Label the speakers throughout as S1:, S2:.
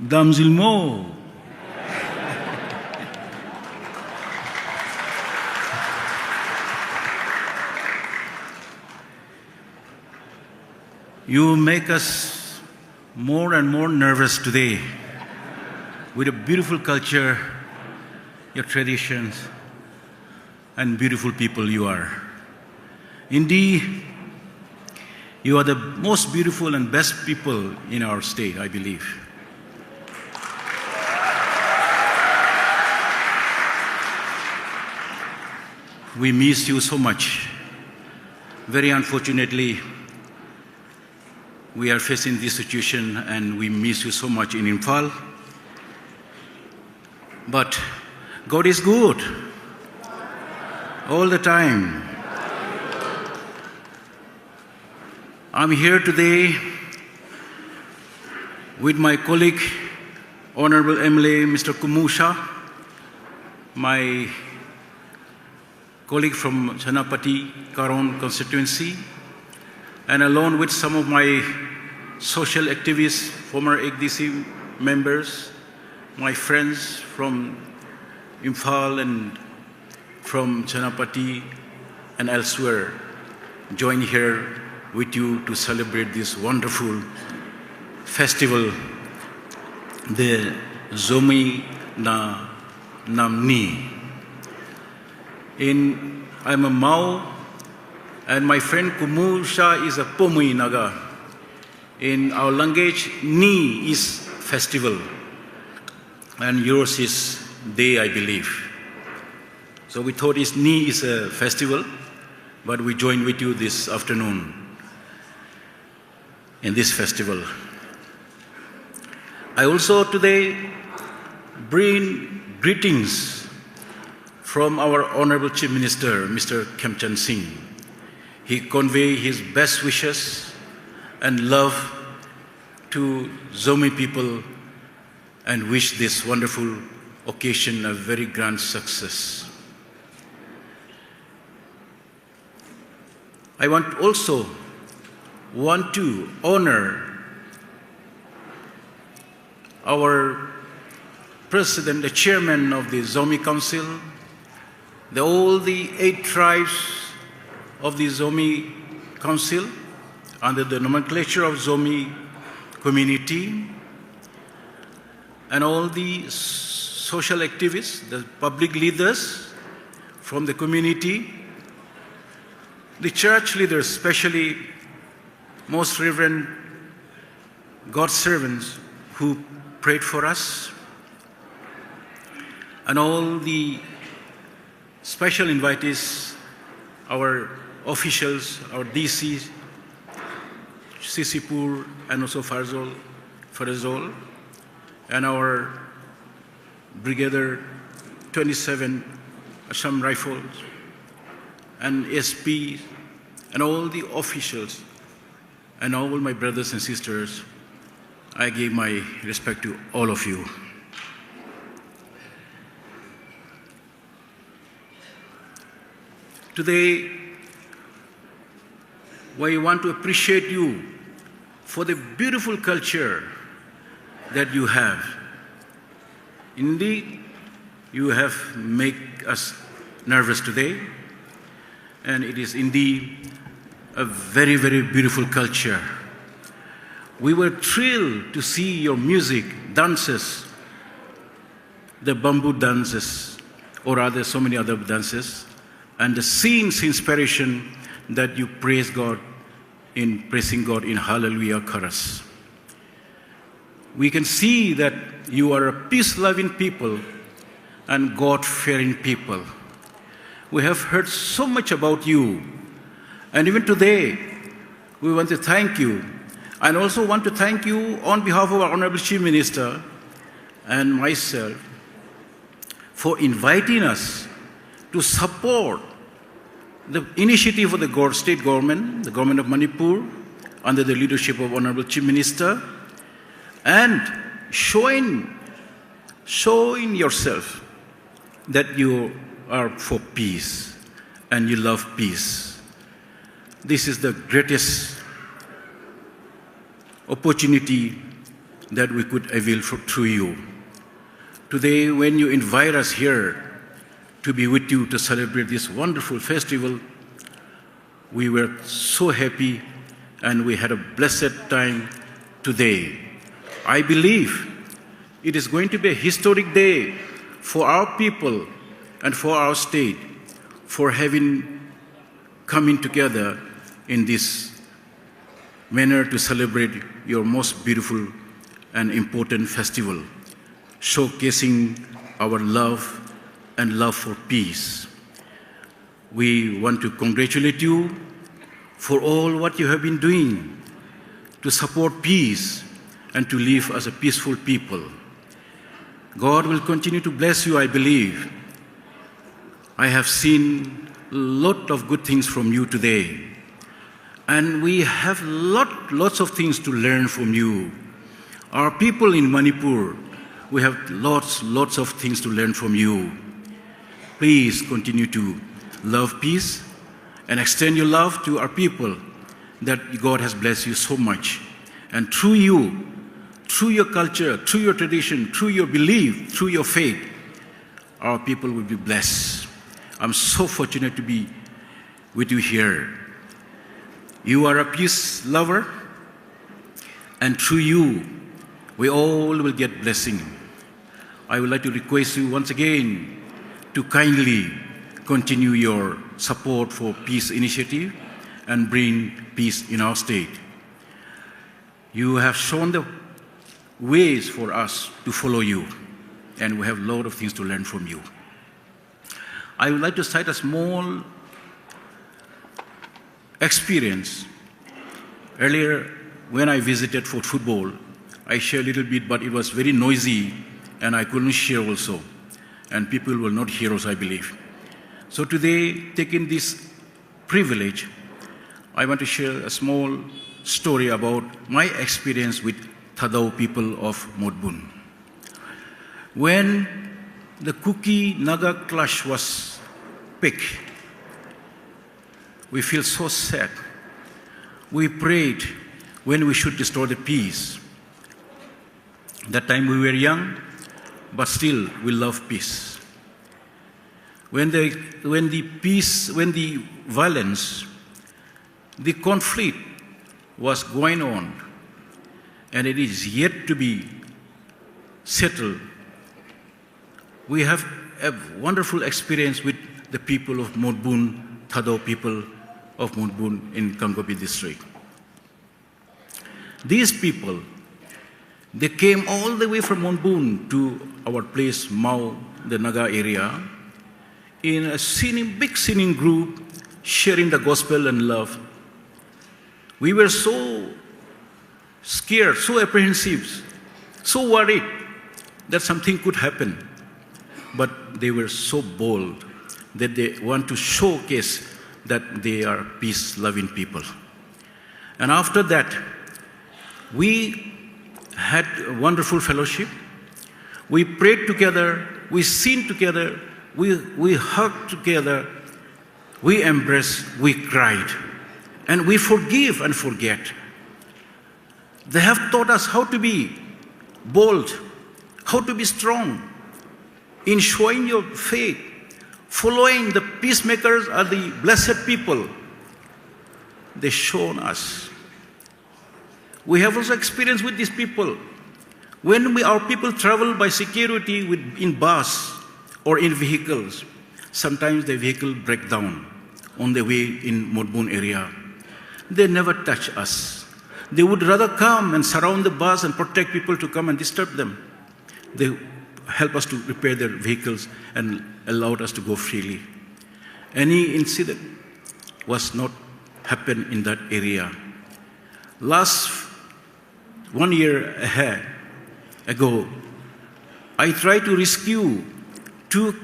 S1: Damzilmo. You make us more and more nervous today with a beautiful culture, your traditions, and beautiful people you are. Indeed, you are the most beautiful and best people in our state, I believe. We miss you so much. Very unfortunately, we are facing this situation and we miss you so much in Imphal. But God is good all the time. I'm here today with my colleague, Honorable MLA Mr. Kumar Shah, my colleague from Chanapati Karon constituency, and along with some of my social activists, former ADC members, my friends from Imphal and from Chanapati and elsewhere, join here with you to celebrate this wonderful festival, the Zomi Na Namni. I'm a Mao, and my friend Kumar Shah is a Pomui Naga. In our language, Ni is festival, and yours is day, I believe. So we thought Ni is a festival, but we join with you this afternoon in this festival. I also today bring greetings from our Honorable Chief Minister, Mr. Khemchand Singh. He conveys his best wishes and love to Zomi people and wish this wonderful occasion a very grand success. I also want to honor our President, the Chairman of the Zomi Council, all the 8 tribes of the Zomi Council under the nomenclature of Zomi community, and all the social activists, the public leaders from the community, the church leaders, especially most reverend God's servants who prayed for us, and all the special invitees, our officials, our DC, Sisipur, and also Farazol, and our Brigadier 27 Assam Rifles, and SP, and all the officials, and all my brothers and sisters. I give my respect to all of you. Today, we want to appreciate you for the beautiful culture that you have. Indeed, you have made us nervous today, and it is indeed a very, very beautiful culture. We were thrilled to see your music, dances, the bamboo dances, or rather so many other dances, and the scenes inspiration that you praise God in praising God in Hallelujah chorus. We can see that you are a peace-loving people and God-fearing people. We have heard so much about you, and even today, we want to thank you, and also want to thank you on behalf of our Honorable Chief Minister and myself for inviting us to support the initiative of the state government, the government of Manipur, under the leadership of Honorable Chief Minister, and showing yourself that you are for peace and you love peace. This is the greatest opportunity that we could avail through you. Today, when you invite us here to be with you to celebrate this wonderful festival, we were so happy and we had a blessed time today. I believe it is going to be a historic day for our people and for our state, for having coming together in this manner to celebrate your most beautiful and important festival, showcasing our love and love for peace. We want to congratulate you for all what you have been doing to support peace and to live as a peaceful people. God will continue to bless you, I believe. I have seen a lot of good things from you today. And we have lots of things to learn from you. Our people in Manipur, we have lots of things to learn from you. Please continue to love peace and extend your love to our people that God has blessed you so much. And through you, through your culture, through your tradition, through your belief, through your faith, our people will be blessed. I'm so fortunate to be with you here. You are a peace lover, and through you, we all will get blessing. I would like to request you once again to kindly continue your support for peace initiative and bring peace in our state. You have shown the ways for us to follow you, and we have a lot of things to learn from you. I would like to cite a small experience. Earlier, when I visited for football, I shared a little bit, but it was very noisy, and I couldn't share also. And people will not hear us, I believe. So today, taking this privilege, I want to share a small story about my experience with Thadao people of Modbun. When the Kuki-Naga clash was picked, we feel so sad. We prayed when we should restore the peace. That time we were young, but still we love peace. When the violence, the conflict was going on, and it is yet to be settled, we have a wonderful experience with the people of Modbun, Thadao people of Modbun in Kankopi district. These people, they came all the way from Modbun to our place, Mau, the Naga area, in a big singing group, sharing the gospel and love. We were so scared, so apprehensive, so worried that something could happen. But they were so bold that they want to showcase that they are peace-loving people. And after that, we had a wonderful fellowship. We prayed together, we sing together, we hugged together, we embraced, we cried, and we forgive and forget. They have taught us how to be bold, how to be strong in showing your faith, following the peacemakers are the blessed people. They shown us. We have also experience with these people. When our people travel by security in bus or in vehicles, sometimes the vehicle break down on the way in Modbun area. They never touch us. They would rather come and surround the bus and protect people to come and disturb them. They help us to repair their vehicles and allowed us to go freely. Any incident was not happen in that area. Last 1 year ago, I tried to rescue 2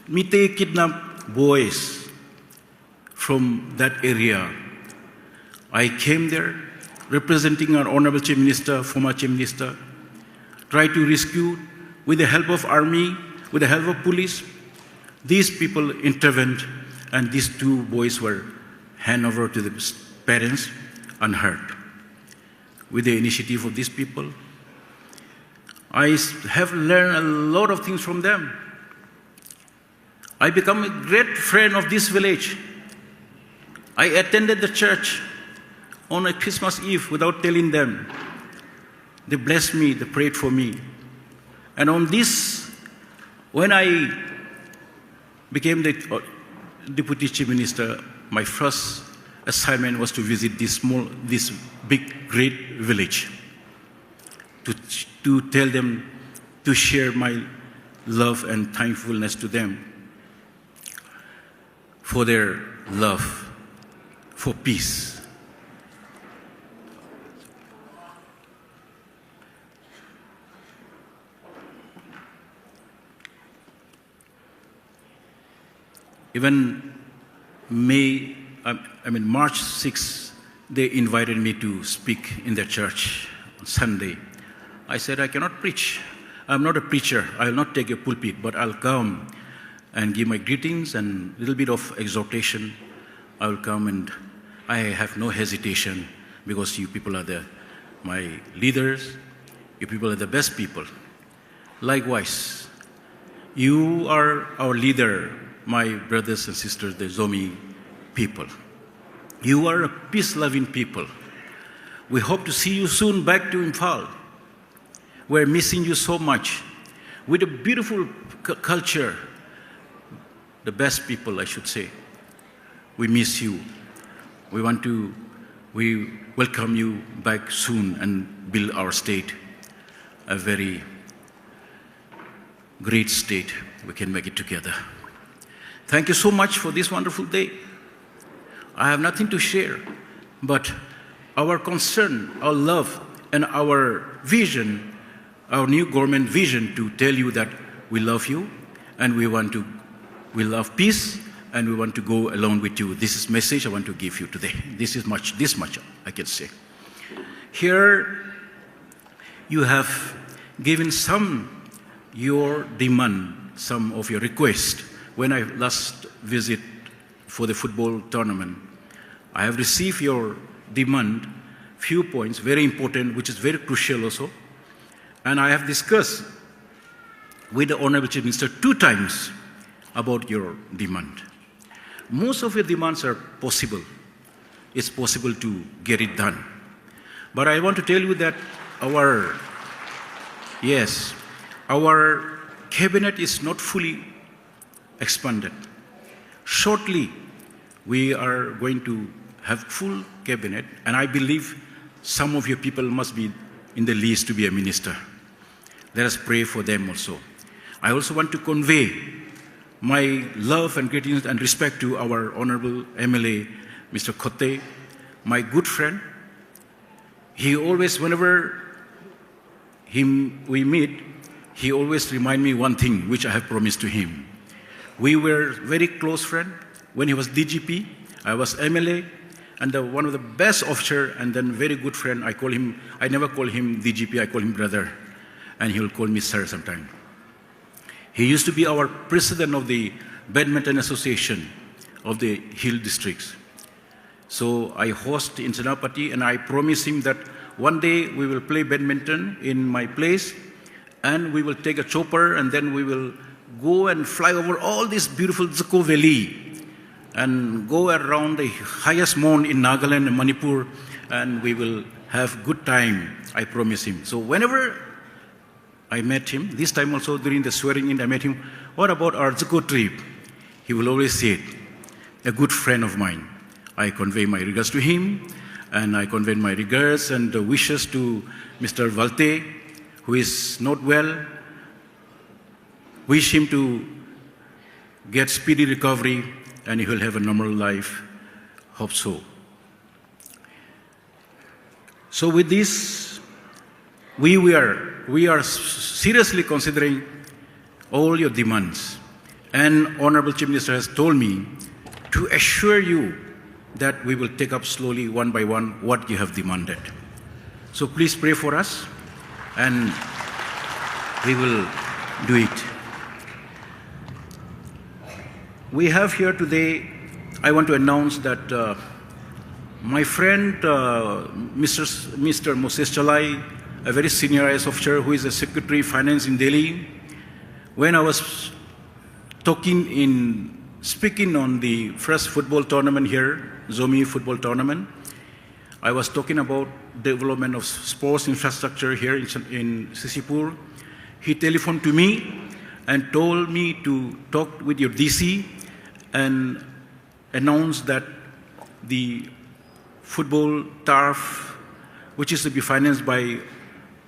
S1: Mite kidnapped boys from that area. I came there representing our Honorable Chief Minister, former Chief Minister, tried to rescue with the help of army, with the help of police. These people intervened, and these 2 boys were handed over to the parents unhurt. With the initiative of these people, I have learned a lot of things from them. I become a great friend of this village. I attended the church on a Christmas Eve without telling them. They blessed me, they prayed for me. And on this, when I became the Deputy Chief Minister, my first assignment was to visit this big, great village, to tell them, to share my love and thankfulness to them for their love, for peace. Even March 6th, they invited me to speak in their church on Sunday. I said, I cannot preach. I'm not a preacher. I will not take a pulpit, but I'll come and give my greetings and a little bit of exhortation. I will come, and I have no hesitation, because you people are my leaders. You people are the best people. Likewise, you are our leader, my brothers and sisters, the Zomi people. You are a peace-loving people. We hope to see you soon back to Imphal. We're missing you so much. With a beautiful culture, the best people, I should say. We miss you. We welcome you back soon and build our state a very great state. We can make it together. Thank you so much for this wonderful day. I have nothing to share, but our concern, our love, and our vision, our new government vision, to tell you that we love you, and we love peace, and we want to go along with you. This is message I want to give you today. This much I can say. Here you have given some your demand, some of your request. When I last visit for the football tournament, I have received your demand, few points, very important, which is very crucial also. And I have discussed with the Honorable Chief Minister 2 times about your demand. Most of your demands are possible. It's possible to get it done. But I want to tell you that our cabinet is not fully expanded. Shortly, we are going to have full cabinet, and I believe some of your people must be in the list to be a minister. Let us pray for them also. I also want to convey my love and greetings and respect to our Honorable MLA, Mr. Khote, my good friend. He always, whenever we meet, he always reminds me one thing which I have promised to him. We were very close friends. When he was DGP, I was MLA, and one of the best officer, and then very good friend. I never call him DGP, I call him brother, and he will call me sir sometime. He used to be our president of the Badminton Association of the Hill Districts. So I host in Senapati, and I promise him that one day we will play badminton in my place, and we will take a chopper, and then we will go and fly over all this beautiful Dzeko Valley and go around the highest mountain in Nagaland and Manipur, and we will have good time, I promise him. So whenever I met him, this time also during the swearing in, I met him, what about our Dzeko trip? He will always say it, a good friend of mine. I convey my regards to him, and I convey my regards and wishes to Mr. Valte, who is not well. Wish him to get speedy recovery, and he will have a normal life. Hope so. So with this, we are seriously considering all your demands. And Honorable Chief Minister has told me to assure you that we will take up slowly, one by one, what you have demanded. So please pray for us, and we will do it. We have here today, I want to announce that my friend, Mr. Moses Chalai, a very senior IAS officer who is a Secretary of Finance in Delhi. When I was speaking on the first football tournament here, Zomi football tournament, I was talking about development of sports infrastructure here in Sisipur. He telephoned to me and told me to talk with your DC and announce that the football turf, which is to be financed by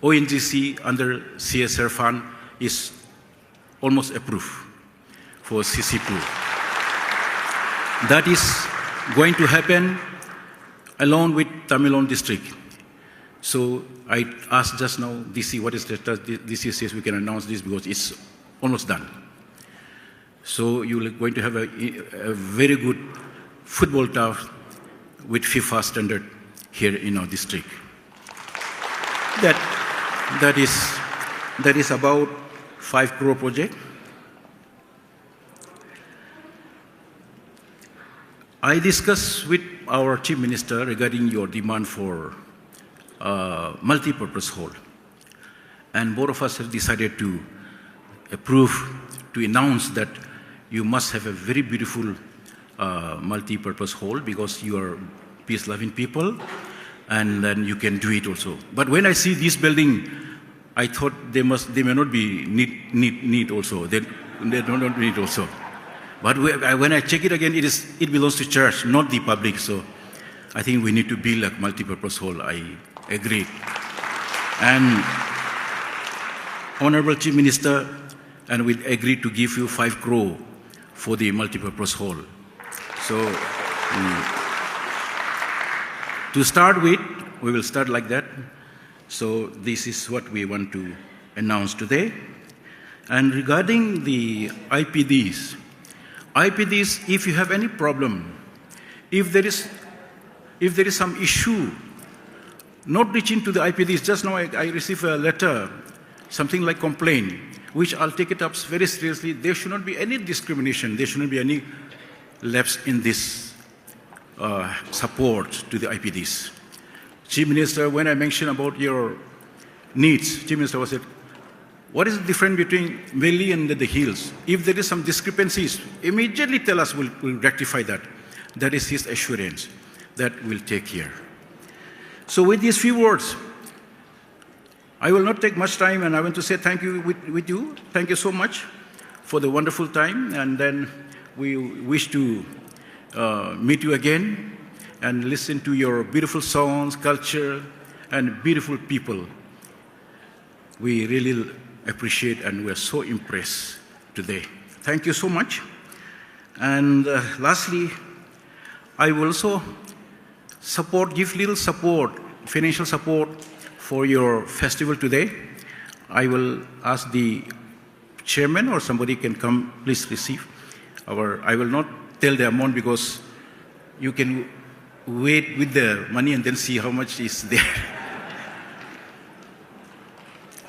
S1: ONGC under CSR fund, is almost approved for Sisipur. That is going to happen along with Tamiloan district. So I asked just now DC what is the DC says we can announce this because it's almost done. So you're going to have a very good football turf with FIFA standard here in our district. That is about 5 crore project. I discussed with our Chief Minister regarding your demand for multi-purpose hall. And both of us have decided to approve, to announce that you must have a very beautiful multi-purpose hall because you are peace-loving people, and then you can do it also. But when I see this building, I thought they may not be need also. They don't need also. But when I check it again, it belongs to church, not the public. So I think we need to build a multi-purpose hall. I agree. And Honorable Chief Minister, and we agreed to give you 5 crore for the multi-purpose hall. So to start with, we will start like that. So this is what we want to announce today. And regarding the IPDs, if you have any problem, if there is some issue not reaching to the IPDs, just now I received a letter, something like complaint, which I'll take it up very seriously. There should not be any discrimination. There shouldn't be any lapse in this support to the IPDs. Chief Minister, when I mentioned about your needs, Chief Minister said, what is the difference between valley and the hills? If there is some discrepancies, immediately tell us, we'll rectify that. That is his assurance that we'll take care. So with these few words, I will not take much time, and I want to say thank you with you. Thank you so much for the wonderful time, and then we wish to meet you again and listen to your beautiful songs, culture, and beautiful people. We really appreciate and we're so impressed today. Thank you so much. And lastly, I will also give little support, financial support for your festival today. I will ask the chairman or somebody can come, please receive. I will not tell the amount because you can wait with the money and then see how much is there.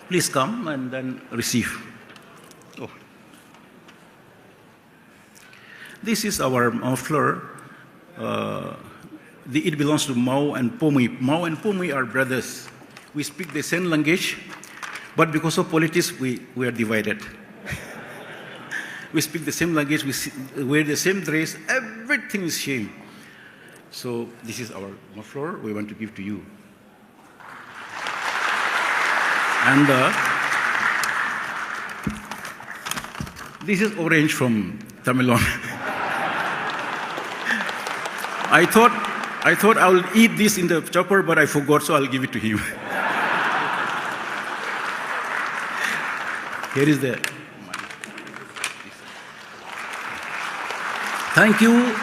S1: Please come and then receive. Oh. This is our muffler. It belongs to Mau and Pumui. Mau and Pumui are brothers. We speak the same language, but because of politics, we are divided. We speak the same language, we wear the same dress, everything is same. So this is our muffler we want to give to you. And this is orange from Tamiloan. I thought I will eat this in the chopper, but I forgot, so I'll give it to him. Here is the. Thank you,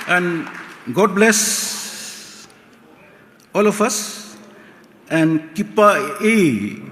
S1: and God bless all of us, and Kipa E.